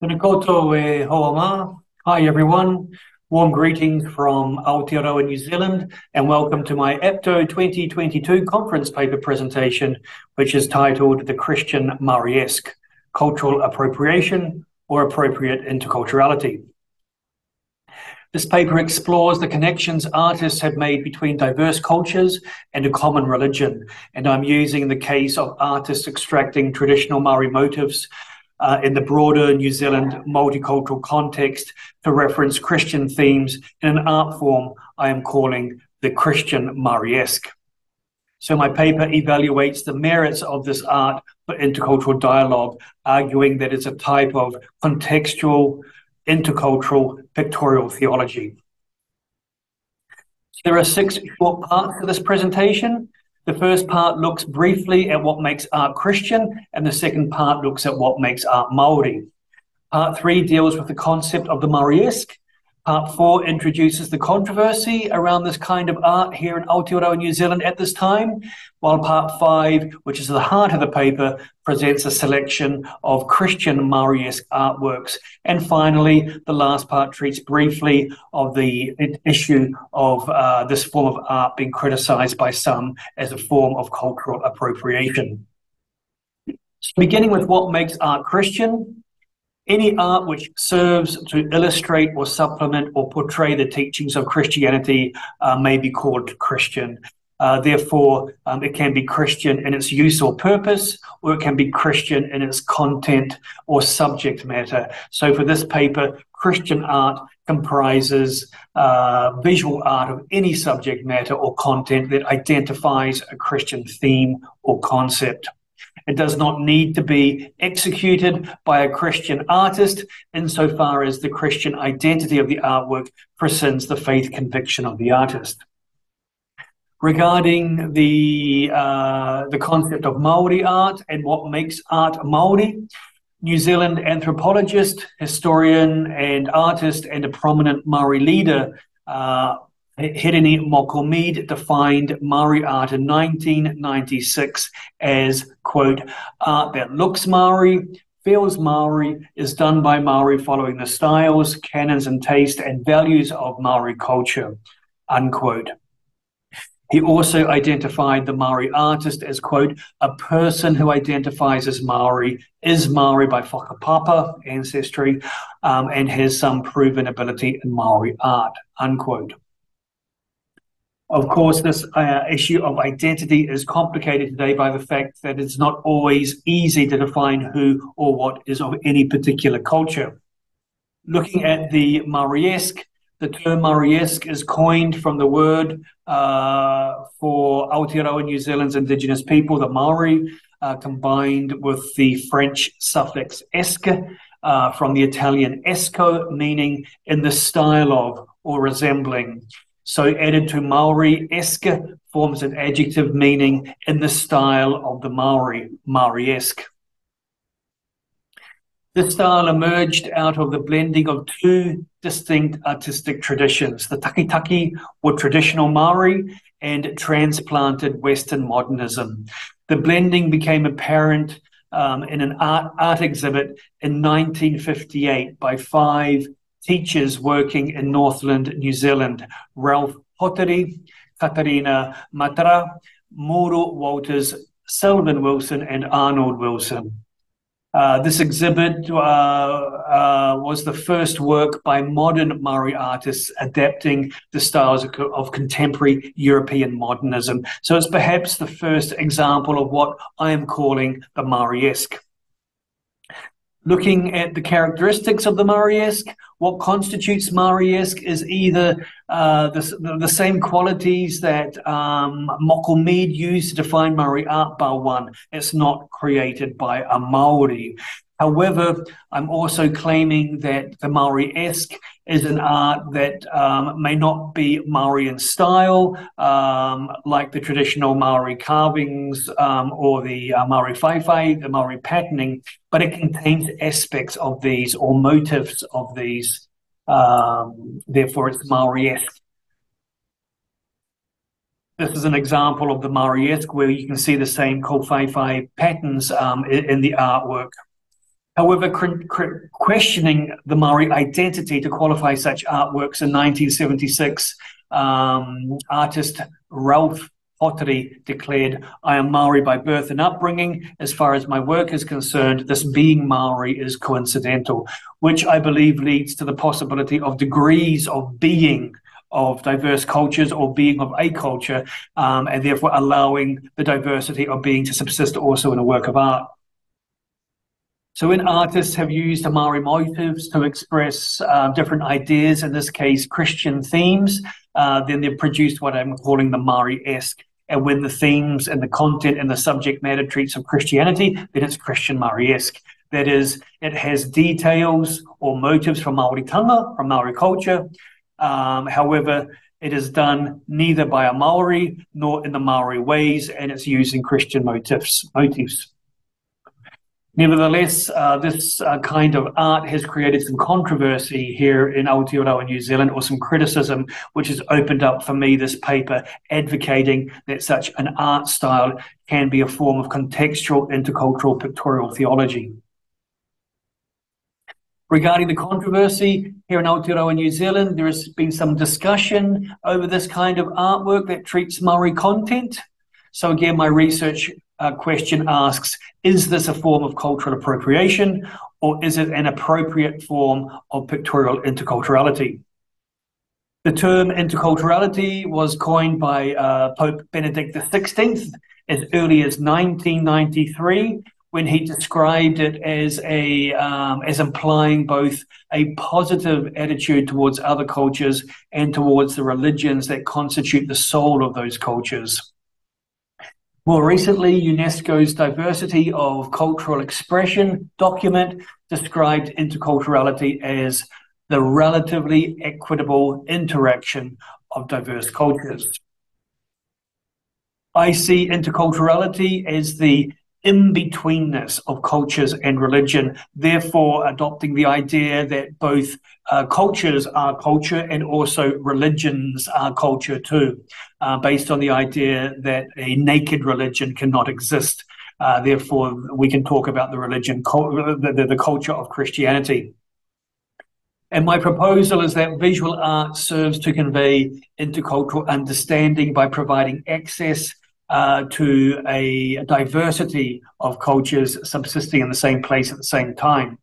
Tēnā koutou e hoa mā. Hi everyone, warm greetings from Aotearoa, New Zealand, and welcome to my APTO 2022 conference paper presentation, which is titled The Christian-Māoriesque, Cultural Appropriation or Appropriate Interculturality. This paper explores the connections artists have made between diverse cultures and a common religion, and I'm using the case of artists extracting traditional Māori motifs in the broader New Zealand multicultural context to reference Christian themes in an art form I am calling the Christian-Māoriesque. So my paper evaluates the merits of this art for intercultural dialogue, arguing that it's a type of contextual, intercultural pictorial theology. So there are 6 short parts to this presentation. The first part looks briefly at what makes art Christian, and the second part looks at what makes art Māori. Part 3 deals with the concept of the Māoriesque. Part 4 introduces the controversy around this kind of art here in Aotearoa, New Zealand at this time, while Part 5, which is the heart of the paper, presents a selection of Christian Māoriesque artworks. And finally, the last part treats briefly of the issue of this form of art being criticised by some as a form of cultural appropriation. So beginning with what makes art Christian, any art which serves to illustrate or supplement or portray the teachings of Christianity may be called Christian. Therefore, it can be Christian in its use or purpose, or it can be Christian in its content or subject matter. So for this paper, Christian art comprises visual art of any subject matter or content that identifies a Christian theme or concept. It does not need to be executed by a Christian artist insofar as the Christian identity of the artwork presents the faith conviction of the artist. Regarding the concept of Māori art and what makes art Māori, New Zealand anthropologist, historian and artist and a prominent Māori leader, Hereni Mokomead defined Māori art in 1996 as, quote, art that looks Māori, feels Māori, is done by Māori following the styles, canons and taste and values of Māori culture, unquote. He also identified the Māori artist as, quote, a person who identifies as Māori, is Māori by whakapapa, ancestry, and has some proven ability in Māori art, unquote. Of course, this issue of identity is complicated today by the fact that it's not always easy to define who or what is of any particular culture. Looking at the Māoriesque, the term Māoriesque is coined from the word for Aotearoa, New Zealand's indigenous people, the Maori, combined with the French suffix esque from the Italian esco, meaning in the style of or resembling. So added to Maori-esque forms an adjective meaning in the style of the Maori, Māoriesque. This style emerged out of the blending of 2 distinct artistic traditions, the taki-taki or traditional Maori and transplanted Western modernism. The blending became apparent in an art exhibit in 1958 by 5 teachers working in Northland, New Zealand, Ralph Hoteri, Katarina Matara, Moro Walters, Selwyn Wilson, and Arnold Wilson. This exhibit was the first work by modern Māori artists adapting the styles of contemporary European modernism. So it's perhaps the first example of what I am calling the Māoriesque. Looking at the characteristics of the Māoriesque, what constitutes Māoriesque is either the same qualities that Mokomead used to define Māori art, bar one. It's not created by a Māori. However, I'm also claiming that the Māoriesque is an art that may not be Māori in style, like the traditional Māori carvings or the Māori whaiwhai, the Māori patterning, but it contains aspects of these or motifs of these. Therefore, it's Māoriesque. This is an example of the Māoriesque where you can see the same ko whaiwhai patterns in the artwork. However, questioning the Maori identity to qualify such artworks in 1976, artist Ralph Pottery declared, "I am Maori by birth and upbringing. As far as my work is concerned, this being Maori is coincidental," which I believe leads to the possibility of degrees of being of diverse cultures or being of a culture, and therefore allowing the diversity of being to subsist also in a work of art. So when artists have used the Maori motifs to express different ideas, in this case Christian themes, then they've produced what I'm calling the Māoriesque. And when the themes and the content and the subject matter treats of Christianity, then it's Christian-Māoriesque. That is, it has details or motives from Māoritanga, from Maori culture. However, it is done neither by a Maori nor in the Maori ways, and it's using Christian motifs. Nevertheless, this kind of art has created some controversy here in Aotearoa, New Zealand, or some criticism, which has opened up for me this paper advocating that such an art style can be a form of contextual intercultural pictorial theology. Regarding the controversy here in Aotearoa, New Zealand, there has been some discussion over this kind of artwork that treats Maori content. So again, my research question asks, is this a form of cultural appropriation, or is it an appropriate form of pictorial interculturality? The term interculturality was coined by Pope Benedict XVI as early as 1993, when he described it as implying both a positive attitude towards other cultures and towards the religions that constitute the soul of those cultures. More recently, UNESCO's Diversity of Cultural Expression document described interculturality as the relatively equitable interaction of diverse cultures. I see interculturality as the in-betweenness of cultures and religion, therefore adopting the idea that both cultures are culture and also religions are culture too, based on the idea that a naked religion cannot exist. Therefore, we can talk about the religion, the culture of Christianity. And my proposal is that visual art serves to convey intercultural understanding by providing access to a diversity of cultures subsisting in the same place at the same time.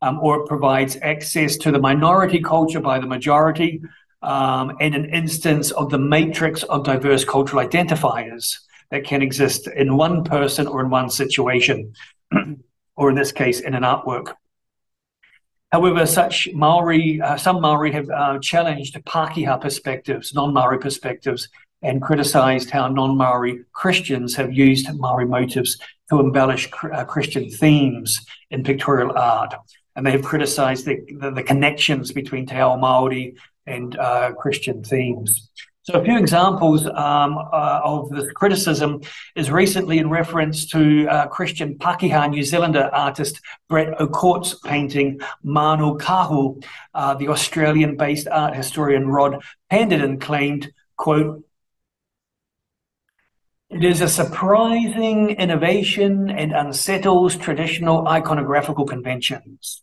Or it provides access to the minority culture by the majority, and an instance of the matrix of diverse cultural identifiers that can exist in one person or in one situation, or in this case, in an artwork. However, some Maori have challenged Pākehā perspectives, non-Maori perspectives, and criticised how non-Maori Christians have used Maori motifs to embellish Christian themes in pictorial art. And they have criticised the connections between Te Ao Māori and Christian themes. So a few examples of this criticism is recently in reference to Christian Pākehā New Zealander artist Brett O'Court's painting Manu Kahu. The Australian-based art historian Rod Panderton claimed, quote, "It is a surprising innovation and unsettles traditional iconographical conventions.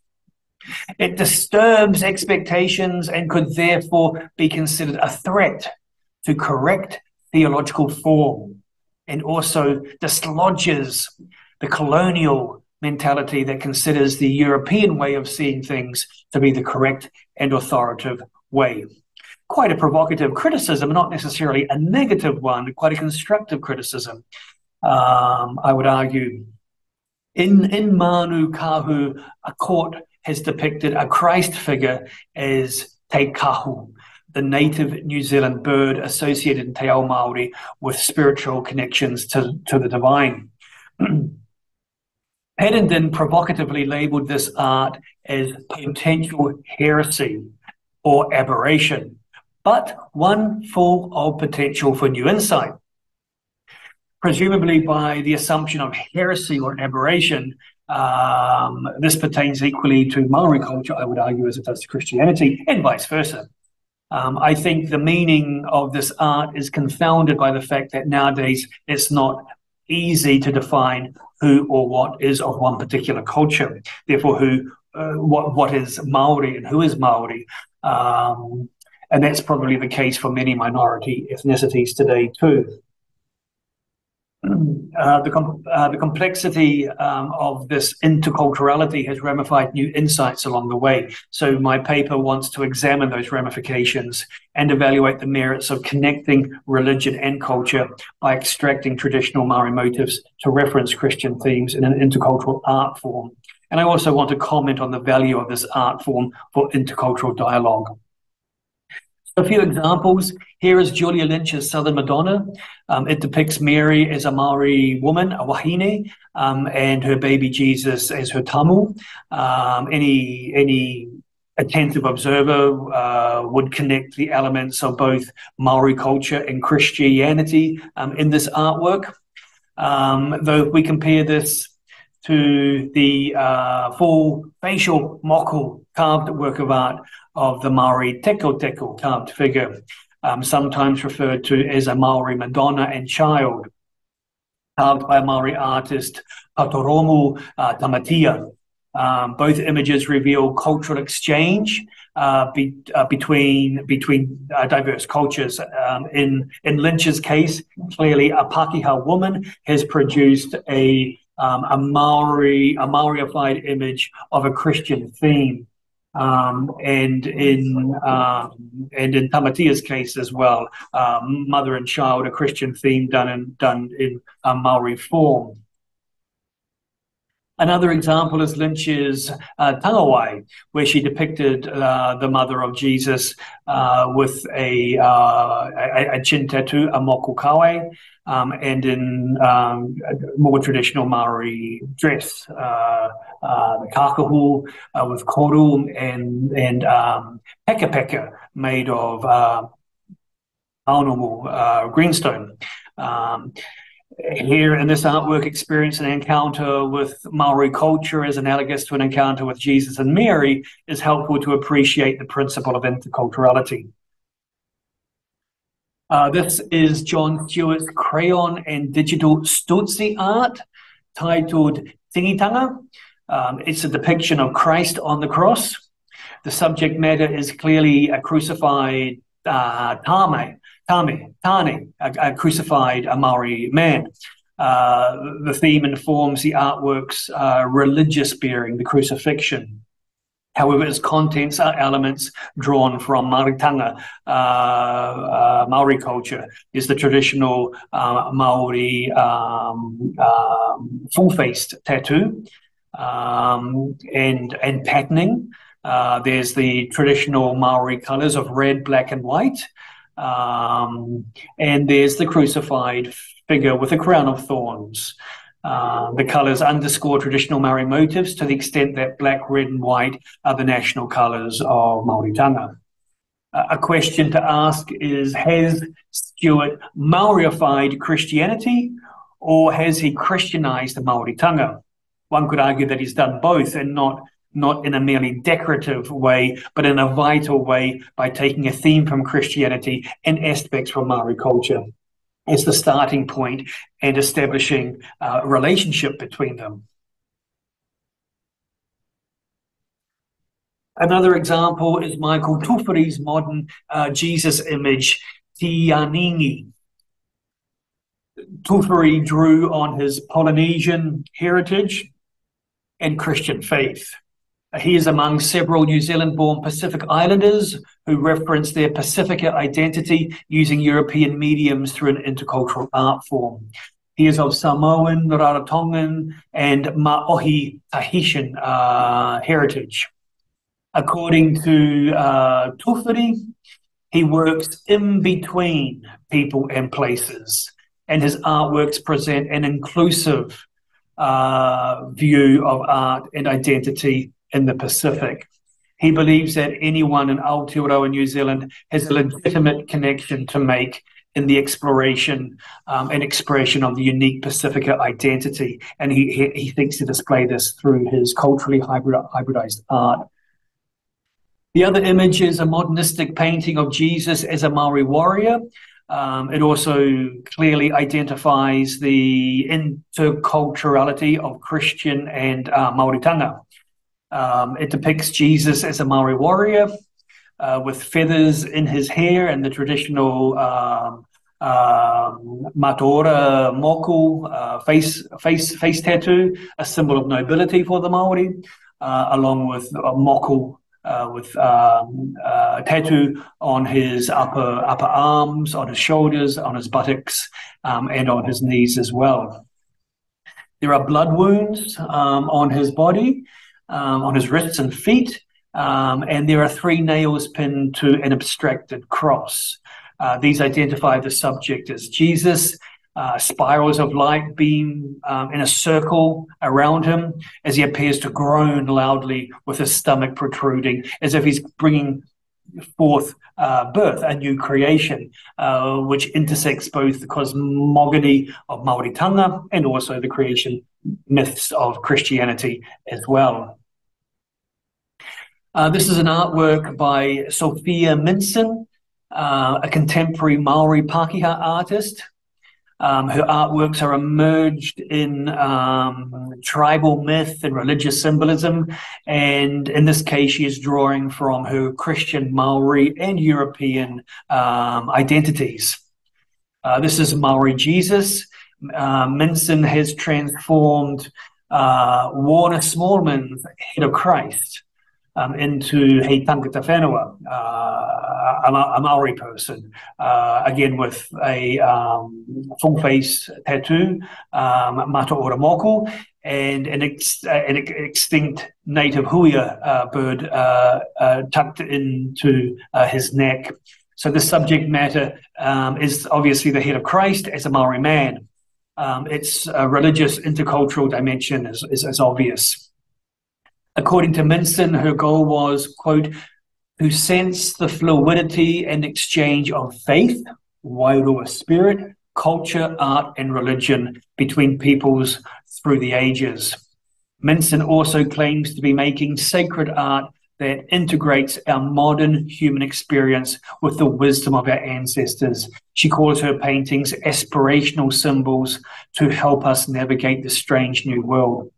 It disturbs expectations and could therefore be considered a threat to correct theological form, and also dislodges the colonial mentality that considers the European way of seeing things to be the correct and authoritative way." Quite a provocative criticism, not necessarily a negative one, quite a constructive criticism, I would argue. In Manu Kahu, a court has depicted a Christ figure as Te Kahu, the native New Zealand bird associated in Te Ao Māori with spiritual connections to the divine. Paddington provocatively labelled this art as potential heresy or aberration, but one full of potential for new insight. Presumably by the assumption of heresy or aberration, this pertains equally to Maori culture, I would argue, as it does to Christianity, and vice versa. I think the meaning of this art is confounded by the fact that nowadays it's not easy to define who or what is of one particular culture. Therefore, what is Maori and who is Maori? And that's probably the case for many minority ethnicities today too. The complexity of this interculturality has ramified new insights along the way. So my paper wants to examine those ramifications and evaluate the merits of connecting religion and culture by extracting traditional Maori motifs to reference Christian themes in an intercultural art form. And I also want to comment on the value of this art form for intercultural dialogue. A few examples. Here is Julia Lynch's Southern Madonna. It depicts Mary as a Maori woman, a wahine, and her baby Jesus as her tamu. Any attentive observer would connect the elements of both Maori culture and Christianity in this artwork. Though if we compare this to the full facial moko carved work of art of the Maori teko teko carved figure, sometimes referred to as a Maori Madonna and Child, carved by a Maori artist, Patoromu Tamatia. Both images reveal cultural exchange between diverse cultures. In Lynch's case, clearly a Pākehā woman has produced a Maorified image of a Christian theme. And in Tamatia's case as well, mother and child, a Christian theme done in a Maori form. Another example is Lynch's Tangawai, where she depicted the mother of Jesus with a chin tattoo, a moko kawe, and in more traditional Maori dress, the kakahu with koru and peka peka made of aunomu, greenstone. Here in this artwork, experience an encounter with Maori culture as analogous to an encounter with Jesus and Mary is helpful to appreciate the principle of interculturality. This is John Stewart's crayon and digital Stutzi art titled Tingitanga. It's a depiction of Christ on the cross. The subject matter is clearly a crucified Tane, a crucified Maori man. The theme informs the artwork's religious bearing, the crucifixion. However, its contents are elements drawn from Māoritanga, Maori culture. There's the traditional Maori full-faced tattoo and patterning. There's the traditional Maori colours of red, black and white. And there's the crucified figure with a crown of thorns. The colours underscore traditional Maori motifs to the extent that black, red and white are the national colours of Māoritanga. A question to ask is, has Stewart Maorified Christianity or has he Christianised the Māoritanga? One could argue that he's done both and not in a merely decorative way, but in a vital way by taking a theme from Christianity and aspects from Maori culture as the starting point and establishing a relationship between them. Another example is Michael Tufuri's modern Jesus image, Tianingi. Tufuri drew on his Polynesian heritage and Christian faith. He is among several New Zealand-born Pacific Islanders who reference their Pacifica identity using European mediums through an intercultural art form. He is of Samoan, Rarotongan, and Maori Tahitian heritage. According to Tufuri, he works in between people and places, and his artworks present an inclusive view of art and identity in the Pacific. He believes that anyone in Aotearoa, New Zealand, has a legitimate connection to make in the exploration and expression of the unique Pacifica identity, and he thinks to display this through his culturally hybridized art. The other image is a modernistic painting of Jesus as a Maori warrior, It also clearly identifies the interculturality of Christian and Māoritanga. It depicts Jesus as a Maori warrior with feathers in his hair and the traditional mataora moku face tattoo, a symbol of nobility for the Maori, along with a moku with tattoo on his upper arms, on his shoulders, on his buttocks, and on his knees as well. There are blood wounds on his body, on his wrists and feet, and there are 3 nails pinned to an abstracted cross. These identify the subject as Jesus. Spirals of light beam in a circle around him as he appears to groan loudly with his stomach protruding, as if he's bringing forth birth, a new creation, which intersects both the cosmogony of Māoritanga and also the creation myths of Christianity as well. This is an artwork by Sophia Minson, a contemporary Maori Pākehā artist. Her artworks are immersed in tribal myth and religious symbolism, and in this case she is drawing from her Christian Maori and European identities. This is Maori Jesus. Minson has transformed Warner Smallman's Head of Christ into Hei Tangata Whenua, a Maori person, again with a full face tattoo, mataora moku, and an extinct native huia bird tucked into his neck. So the subject matter is obviously the head of Christ as a Maori man. Its religious intercultural dimension is obvious. According to Minson, her goal was, quote, to sense the fluidity and exchange of faith, wairua spirit, culture, art, and religion between peoples through the ages. Minson also claims to be making sacred art that integrates our modern human experience with the wisdom of our ancestors. She calls her paintings aspirational symbols to help us navigate the strange new world.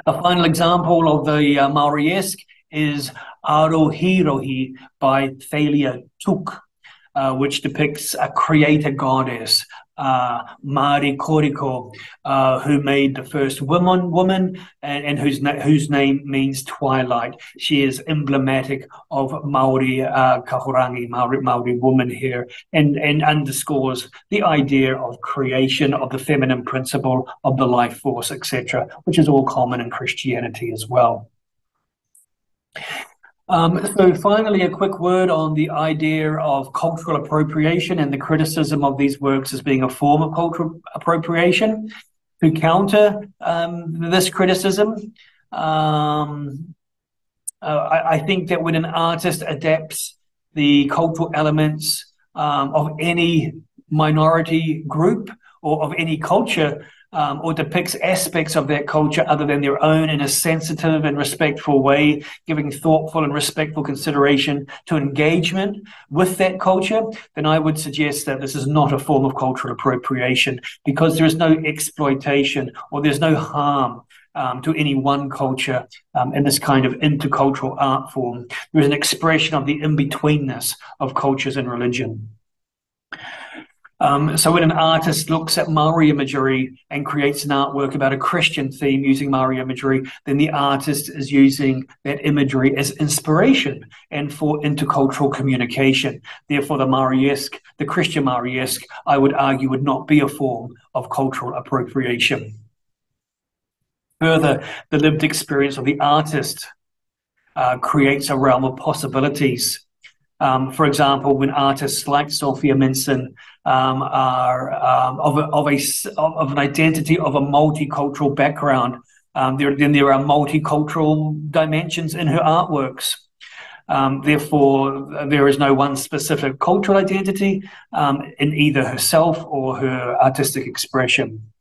A final example of the Māoriesque is Arohirohi by Thalia Tuk, which depicts a creator goddess, Māori Koriko, who made the first woman and whose name means twilight. She is emblematic of Māori kahurangi, Māori woman here, and underscores the idea of creation, of the feminine principle, of the life force, etc., which is all common in Christianity as well. So finally, a quick word on the idea of cultural appropriation and the criticism of these works as being a form of cultural appropriation. To counter this criticism, I think that when an artist adapts the cultural elements of any minority group or of any culture, or depicts aspects of that culture other than their own in a sensitive and respectful way, giving thoughtful and respectful consideration to engagement with that culture, then I would suggest that this is not a form of cultural appropriation, because there is no exploitation or there's no harm to any one culture in this kind of intercultural art form. There is an expression of the in-betweenness of cultures and religion. So when an artist looks at Maori imagery and creates an artwork about a Christian theme using Maori imagery, then the artist is using that imagery as inspiration and for intercultural communication. Therefore, the Māoriesque, the Christian Māoriesque, I would argue, would not be a form of cultural appropriation. Further, the lived experience of the artist creates a realm of possibilities. For example, when artists like Sophia Minson are of an identity of a multicultural background, then there are multicultural dimensions in her artworks. Therefore, there is no one specific cultural identity in either herself or her artistic expression.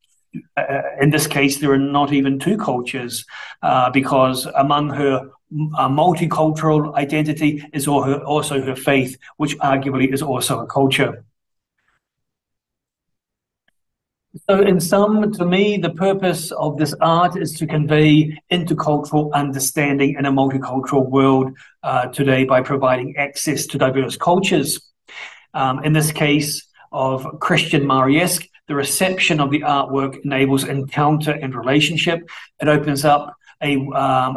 In this case, there are not even two cultures, because among her multicultural identity is also her faith, which arguably is also a culture. So in sum, to me, the purpose of this art is to convey intercultural understanding in a multicultural world today by providing access to diverse cultures. In this case of Christian-Māoriesque, the reception of the artwork enables encounter and relationship. It opens up a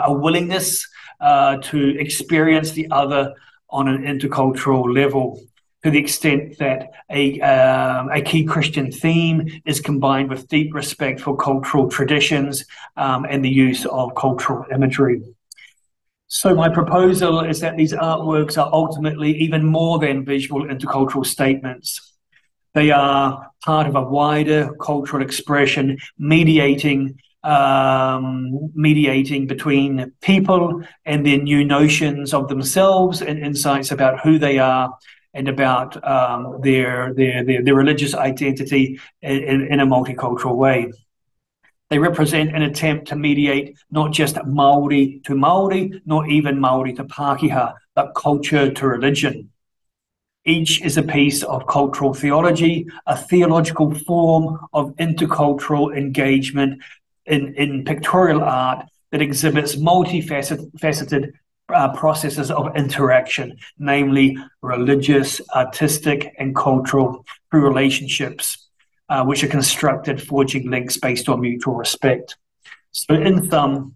willingness to experience the other on an intercultural level, to the extent that a key Christian theme is combined with deep respect for cultural traditions and the use of cultural imagery. So my proposal is that these artworks are ultimately even more than visual intercultural statements. They are part of a wider cultural expression, mediating between people and their new notions of themselves and insights about who they are and about their religious identity in a multicultural way. They represent an attempt to mediate not just Māori to Māori, nor even Māori to Pākehā, but culture to religion. Each is a piece of cultural theology, a theological form of intercultural engagement in pictorial art that exhibits multifaceted processes of interaction, namely religious, artistic, and cultural, through relationships, which are constructed forging links based on mutual respect. So in sum,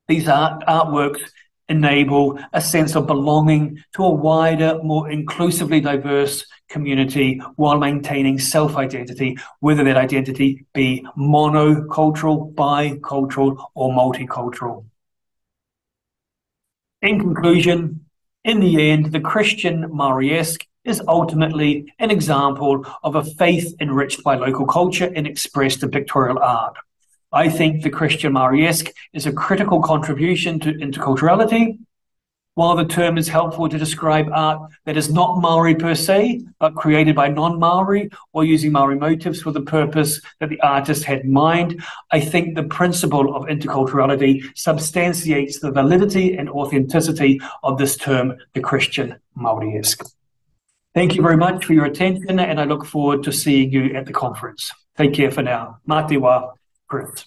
these artworks enable a sense of belonging to a wider, more inclusively diverse community while maintaining self-identity, whether that identity be monocultural, bicultural, or multicultural. In conclusion, in the end, the Christian-Māoriesque is ultimately an example of a faith enriched by local culture and expressed in pictorial art. I think the Christian-Māoriesque is a critical contribution to interculturality. While the term is helpful to describe art that is not Māori per se, but created by non-Māori or using Māori motifs for the purpose that the artist had in mind, I think the principle of interculturality substantiates the validity and authenticity of this term, the Christian-Māoriesque. Thank you very much for your attention, and I look forward to seeing you at the conference. Take care for now. Mā te wā, Chris.